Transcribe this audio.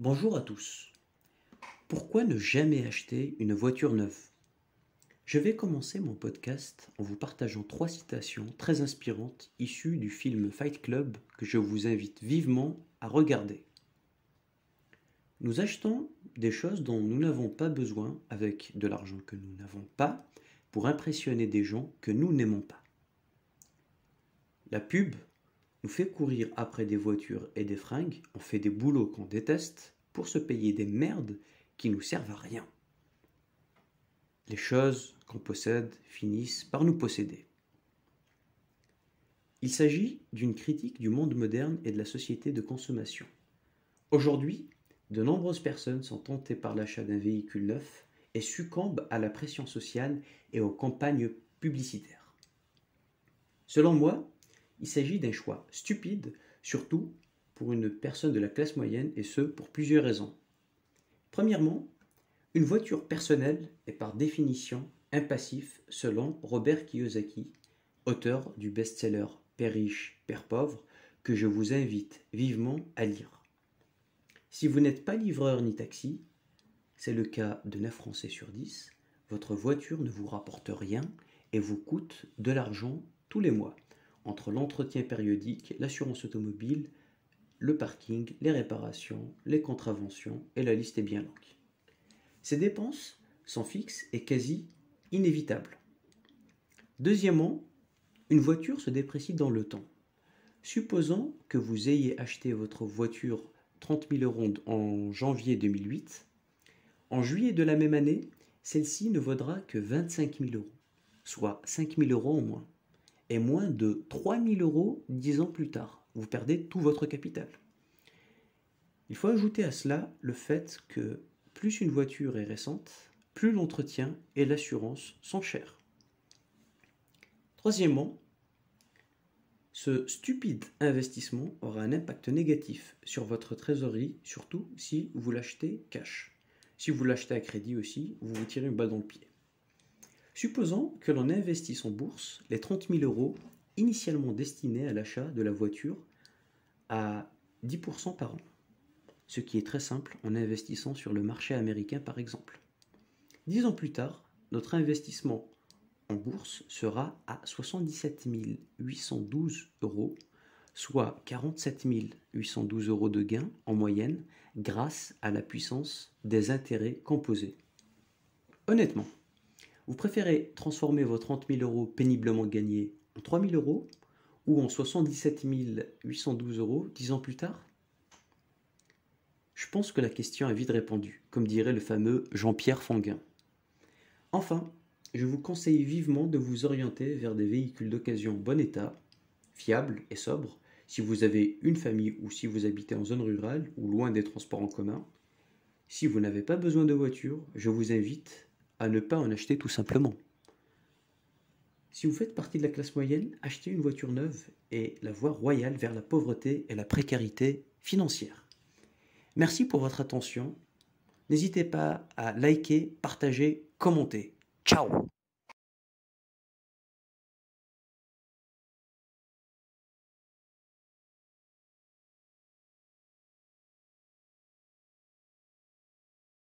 Bonjour à tous. Pourquoi ne jamais acheter une voiture neuve? Je vais commencer mon podcast en vous partageant 3 citations très inspirantes issues du film Fight Club que je vous invite vivement à regarder. Nous achetons des choses dont nous n'avons pas besoin avec de l'argent que nous n'avons pas pour impressionner des gens que nous n'aimons pas. La pub nous fait courir après des voitures et des fringues, on fait des boulots qu'on déteste pour se payer des merdes qui nous servent à rien. Les choses qu'on possède finissent par nous posséder. Il s'agit d'une critique du monde moderne et de la société de consommation. Aujourd'hui, de nombreuses personnes sont tentées par l'achat d'un véhicule neuf et succombent à la pression sociale et aux campagnes publicitaires. Selon moi, il s'agit d'un choix stupide, surtout pour une personne de la classe moyenne, et ce pour plusieurs raisons. Premièrement, une voiture personnelle est par définition un passif selon Robert Kiyosaki, auteur du best-seller Père riche, Père pauvre, que je vous invite vivement à lire. Si vous n'êtes pas livreur ni taxi, c'est le cas de 9 Français sur 10, votre voiture ne vous rapporte rien et vous coûte de l'argent tous les mois, entre l'entretien périodique, l'assurance automobile, le parking, les réparations, les contraventions, et la liste est bien longue. Ces dépenses sont fixes et quasi inévitables. Deuxièmement, une voiture se déprécie dans le temps. Supposons que vous ayez acheté votre voiture 30 000 € en janvier 2008. En juillet de la même année, celle-ci ne vaudra que 25 000 €, soit 5 000 € en moins. Et moins de 3 000 € 10 ans plus tard. Vous perdez tout votre capital. Il faut ajouter à cela le fait que plus une voiture est récente, plus l'entretien et l'assurance sont chers. Troisièmement, ce stupide investissement aura un impact négatif sur votre trésorerie, surtout si vous l'achetez cash. Si vous l'achetez à crédit aussi, vous vous tirez une balle dans le pied. Supposons que l'on investisse en bourse les 30 000 € initialement destinés à l'achat de la voiture à 10% par an. Ce qui est très simple en investissant sur le marché américain par exemple. 10 ans plus tard, notre investissement en bourse sera à 77 812 €, soit 47 812 € de gain en moyenne grâce à la puissance des intérêts composés. Honnêtement, vous préférez transformer vos 30 000 € péniblement gagnés en 3 000 € ou en 77 812 € 10 ans plus tard? Je pense que la question est vite répondue, comme dirait le fameux Jean-Pierre Fanguin. Enfin, je vous conseille vivement de vous orienter vers des véhicules d'occasion bon état, fiables et sobres, si vous avez une famille ou si vous habitez en zone rurale ou loin des transports en commun. Si vous n'avez pas besoin de voiture, je vous invite à ne pas en acheter tout simplement. Si vous faites partie de la classe moyenne, achetez une voiture neuve est la voie royale vers la pauvreté et la précarité financière. Merci pour votre attention. N'hésitez pas à liker, partager, commenter. Ciao!